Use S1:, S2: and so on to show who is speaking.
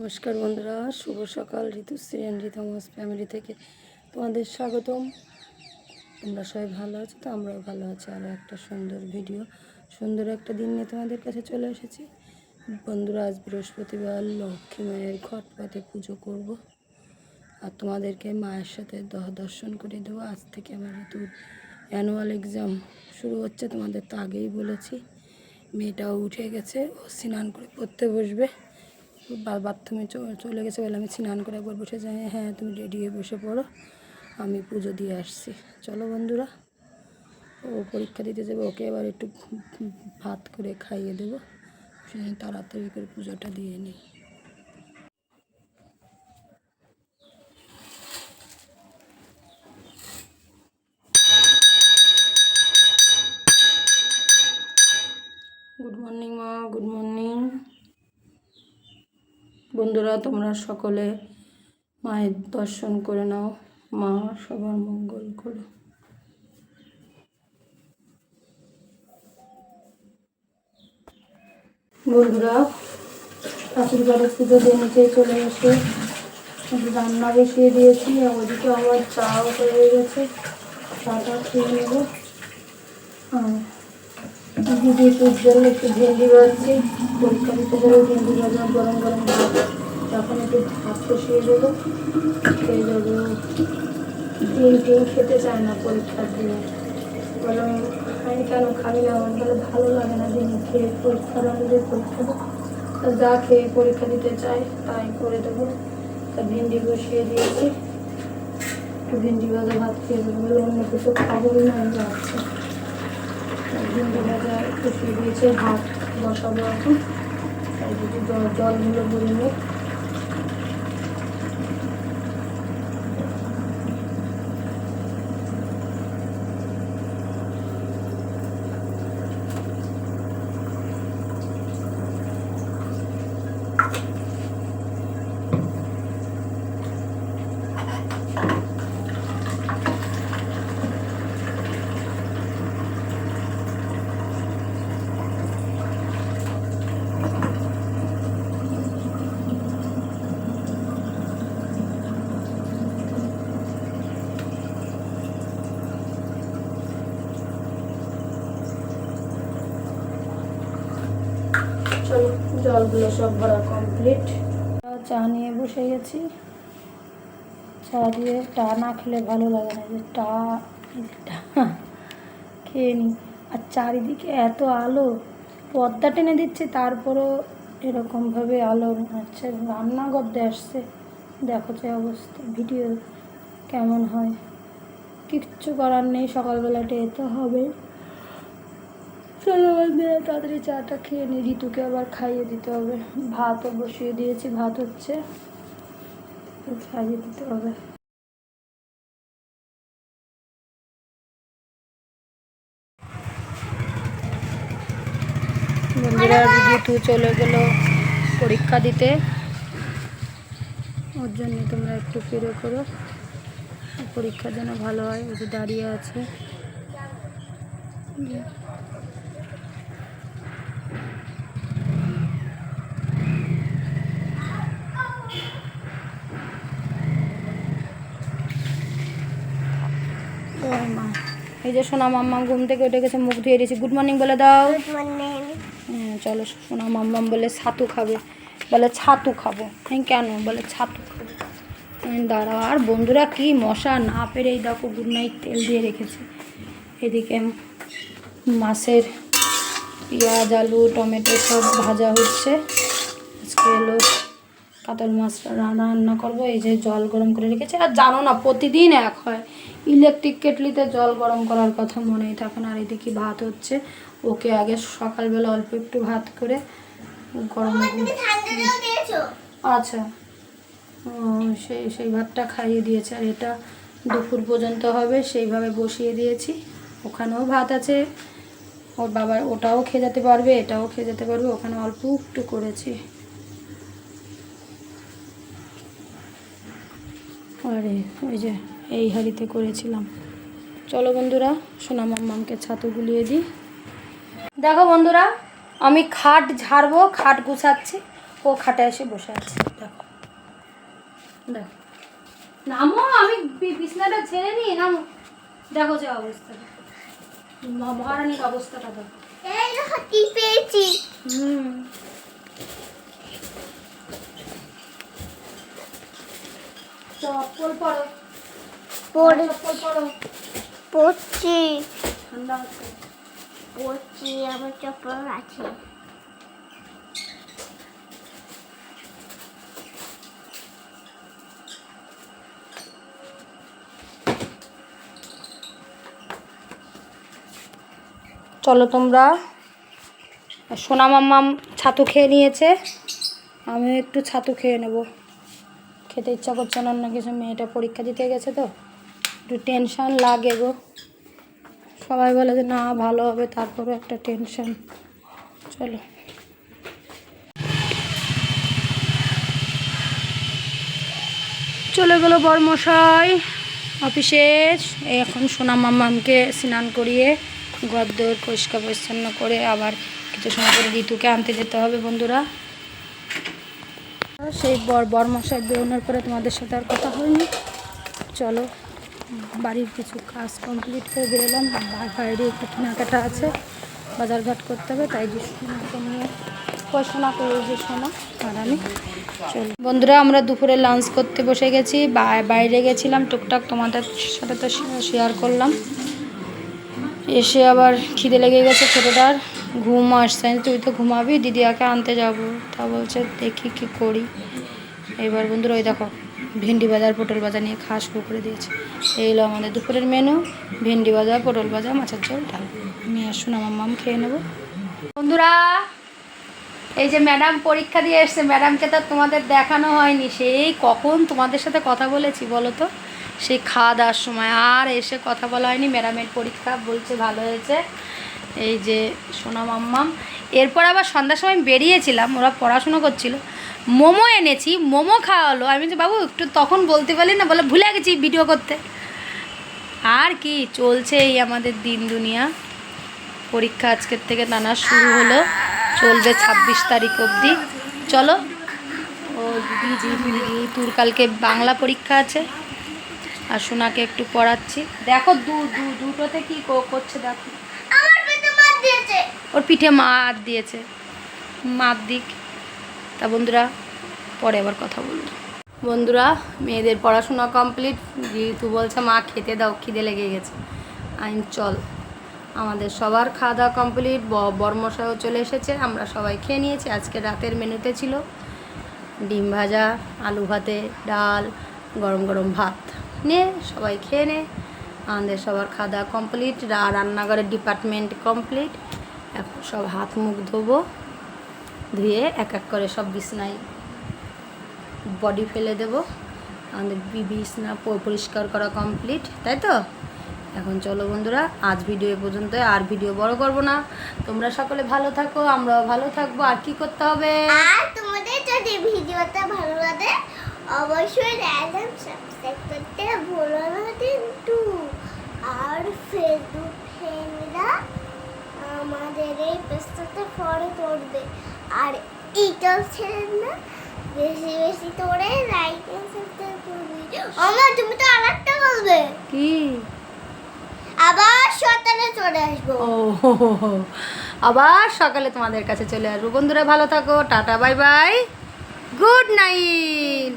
S1: নমস্কার বন্ধুরা, শুভ সকাল। ঋতুশ্রী অ্যান্ড রিতমাস ফ্যামিলি থেকে তোমাদের স্বাগতম। তোমরা সবাই ভালো আছো তো? আমরাও ভালো আছি। আরও একটা সুন্দর ভিডিও, সুন্দর একটা দিন নিয়ে তোমাদের কাছে চলে এসেছি বন্ধুরা। আজ বৃহস্পতিবার, লক্ষ্মী মায়ের ঘট পাতে পুজো করব আর তোমাদেরকে মায়ের সাথে দর্শন করে দেবো। আজ থেকে আমার ঋতুর অ্যানুয়াল এক্সাম শুরু হচ্ছে, তোমাদের তো আগেই বলেছি। মেয়েটাও উঠে গেছে, ও স্নান করে পড়তে বসবে। বাথরুমে চলে গেছে বলে আমি স্নান করে একবার বসে যাই। হ্যাঁ, তুমি রেডি হয়ে বসে পড়ো, আমি পুজো দিয়ে আসছি। চলো বন্ধুরা, ও পরীক্ষা দিতে যাবে, ওকে এবার একটু ভাত করে খাইয়ে দেবো, সেজন্য তাড়াতাড়ি করে পুজোটা দিয়ে নিই। গুড মর্নিং মা, গুড মর্নিং। বন্ধুরা, তোমরা সকলে মায়ের দর্শন করে নাও, মা সবার মঙ্গল করো। বন্ধুরা, ঠাকুর ঘরে পুজো দিয়ে নিচে চলে এসে রান্না বসিয়ে দিয়েছি। ওদিকে আমার চাও হয়ে গেছে, চাটা খেয়ে নেব। দিদি একটুর জন্য একটু ভেন্ডি ভাজছি, পরীক্ষা দিতে যাবে। ভেন্ডি ভাজা গরম গরম ভাত, তখন একটু ভাত বসিয়ে দেবো, খেয়ে যাবে। ডিম খেতে চায় না পরীক্ষার দিনে, বললাম আমি কেন খাবি না? আমার বলে ভালো লাগে না ডিম খেয়ে পরীক্ষার আমাদের পরীক্ষা দেবো। যা খেয়ে পরীক্ষা দিতে চাই তাই করে দেবো। তা ভেন্ডি বসিয়ে দিয়েছি, একটু ভেন্ডি ভাজা ভাত খেয়ে দেবো। বলে অন্য কিছু খাবোই না, যাচ্ছে। ভেন্ডি ভাজা বসিয়ে দিয়েছে, ভাত বসাবো এখন। তাই যদি জলগুলো ভরে নেই। চলো, জলগুলো সব ভরা কমপ্লিট। চা নিয়ে বসে গেছি। চা দিয়ে টা না খেলে ভালো লাগে না, যে টা খেয়ে নিই। আর চারিদিকে এত আলো, পর্দা টেনে দিচ্ছে, তারপরেও এরকমভাবে আলো হচ্ছে। রান্নাঘর দিয়ে আসছে, দেখো যে অবস্থা, ভিডিও কেমন হয়। কিচ্ছু করার নেই, সকালবেলাটা এতে হবে। চলো তাড়াতাড়ি চাটা খেয়ে নিই, ঋতুকে আবার খাইয়ে দিতে হবে। ভাতও বসিয়ে দিয়েছি, ভাত হচ্ছে, খাইয়ে দিতে হবে। বন্ধুরা, ঋতু চলে গেল পরীক্ষা দিতে, ওর জন্য তোমরা একটু ফিরে করো, পরীক্ষা যেন ভালো হয়। ও যে দাঁড়িয়ে আছে। মা, এই যে সোনা মাম্মা ঘুম থেকে উঠে গেছে, মুখ ধুয়ে দিয়েছি। গুড মর্নিং বলে দাও। হ্যাঁ, চলো সোনা মাম্মাম বলে ছাতু খাবে, বলে ছাতু খাবো। হ্যাঁ, কেন? বলে ছাতু খাবো। দাঁড়াও। আর বন্ধুরা, কি মশা, না পেরে এই দেখো গুড নাইট তেল দিয়ে রেখেছি। এদিকে মাছের পেঁয়াজ, আলু, টমেটো সব ভাজা হচ্ছে। আজকে এলো কাতল মাছটা রান্না করবো। এই যে জল গরম করে রেখেছে। আর জানো না, প্রতিদিন এক হয়, ইলেকট্রিক কেটলিতে জল গরম করার কথা মনেই থাকে না। আর এদিকে ভাত হচ্ছে, ওকে আগে সকালবেলা অল্প একটু ভাত করে গরম। আচ্ছা, সেই ভাতটা খাইয়ে দিয়েছে। আর এটা দুপুর পর্যন্ত হবে, সেইভাবে বসিয়ে দিয়েছি। ওখানেও ভাত আছে, ওর বাবার ওটাও খেয়ে যেতে পারবে, এটাও খেয়ে যেতে পারবে। ওখানে অল্প একটু করেছি। আরে ওই যে এই হাঁড়িতে করেছিলাম। চলো বন্ধুরা, সোনা মাম্মামকে ছাতু গুলিয়ে দিই। দেখো বন্ধুরা, আমি খাট ঝাড়বো, খাট গুছাচ্ছি, ও খাটে এসে বসে আছে। দেখো দেখ নামো, আমি বিছনাটা ছেড়ে নিই, নামো। দেখো যে অবস্থা, মহারানীর অবস্থাটা দেখো।
S2: এই দেখো কি পেয়েছি।
S1: চপ্পল পরো, চপ্পল পরো।
S2: পড়ছি
S1: ঠান্ডা হচ্ছে।
S2: পড়ছি, আমার চপ্পল আছে।
S1: চলো তোমরা। সোনা মাম্মাম ছাতু খেয়ে নিয়েছে, আমিও একটু ছাতু খেয়ে নেব। খেতে ইচ্ছা করছে না অন্য কিছু, মেয়েটা পরীক্ষা দিতে গেছে তো একটু টেনশান লাগে গো। সবাই বলে যে না ভালো হবে, তারপরেও একটা টেনশান। চলো চলে গেল বরমশাই অফিসে। এখন সোনা মাম্মামকে স্নান করিয়ে ঘরদোর পরিষ্কার পরিচ্ছন্ন করে আবার কিছু সময় করে ঋতুকে আনতে যেতে হবে বন্ধুরা। সেই বরমশাই বেরোনোর পরে তোমাদের সাথে আর কথা হয়নি। চলো বাড়ির কিছু কাজ কমপ্লিট করে বেরোলাম। বাইরে একটু কেনাকাটা আছে, বাজারঘাট করতে হবে, তাই যে সোনাকে নিয়ে পড়াশোনা করে যে সোনা আর আমি। চলো বন্ধুরা, আমরা দুপুরে লাঞ্চ করতে বসে গেছি। বাইরে গেছিলাম টুকটাক, তোমাদের সাথে তো শেয়ার করলাম। এসে আবার খিদে লেগে গেছে ছোটোটার, ঘুম আসছে। তুই তো ঘুমাবি, দিদিয়াকে আনতে যাব। তা বলছে দেখি কি করি। এবার বন্ধুরা ওই দেখো ভেন্ডি ভাজা পটল ভাজা নিয়ে খাওয়া শুরু করে দিয়েছে। এই হলো আমাদের দুপুরের মেনু, ভেন্ডি ভাজা, পটল ভাজা, মাছের ঝোল, ডাল। আমি আর সোনা মাম্মাম খেয়ে নেব বন্ধুরা। এই যে ম্যাডাম পরীক্ষা দিয়ে এসছে, ম্যাডামকে তো তোমাদের দেখানো হয়নি। সেই কখন তোমাদের সাথে কথা বলেছি বলো তো, সেই খাওয়া দাওয়ার সময় আর এসে কথা বলা হয়নি। ম্যাডামের পরীক্ষা বলছে ভালো হয়েছে। এই যে সোনা মাম্মাম। এরপর আবার সন্ধ্যার সময় বেরিয়েছিলাম, ওরা পড়াশুনো করছিল, মোমো এনেছি, মোমো খাওয়া হলো। আমি যে বাবু একটু তখন বলতে পারলি না, বলে ভুলে গেছি ভিডিও করতে। আর কি চলছে এই আমাদের দিন দুনিয়া। পরীক্ষা আজকের থেকে নানা শুরু হলো, চলবে 26 তারিখ অবধি। চলো ও দিদি তোর কালকে বাংলা পরীক্ষা আছে, আর সোনাকে একটু পড়াচ্ছি। দেখো দুটোতে কি করছে দেখো। ওর পিঠে মার দিয়েছে, মার দিক। তা বন্ধুরা পরে আবার কথা বলবো। বন্ধুরা মেয়েদের পড়াশোনা কমপ্লিট, যেহেতু বলছে মা খেতে দাও, খিদে লেগে গেছে। আইন চল, আমাদের সবার খাওয়া দাওয়া কমপ্লিট, বরমশাইও চলে এসেছে, আমরা সবাই খেয়ে নিয়েছি। আজকে রাতের মেনুতে ছিল ডিম ভাজা, আলু ভাতে, ডাল, গরম গরম ভাত নিয়ে সবাই খেয়ে নে। আমাদের সবার খাওয়া দাওয়া কমপ্লিট, রান্নাঘরের ডিপার্টমেন্ট কমপ্লিট। এখন সব হাত মুখ ধোবো, ধুয়ে এক এক করে সব বিছনায় বডি ফেলে দেবো। আমাদের বিছনা পরিষ্কার করা কমপ্লিট, তাই তো। এখন চলো বন্ধুরা, আজ ভিডিও এ পর্যন্ত, আর ভিডিও বড় করব না। তোমরা সকলে ভালো থাকো, আমরাও ভালো থাকবো। আর কি করতে হবে,
S2: আর তোমাদের যদি ভিডিওটা ভালো লাগে অবশ্যই লাইক এন্ড সাবস্ক্রাইব করতে ভুলো না কিন্তু। আর ফেসবুক ফ্রেন্ডরা আমাদের এই পেজটাতে ফলো করবে, আর ইউটিউব চ্যানেল না বেশি বেশি করে লাইক এন্ড সাবস্ক্রাইব করবে। আমার তুমি তো আরেকটা বলবে
S1: কি
S2: আবার সকালে চলে আসবো।
S1: ও আবার সকালে তোমাদের কাছে চলে আসবো। বন্ধুরা ভালো থাকো, tata bye bye, good night.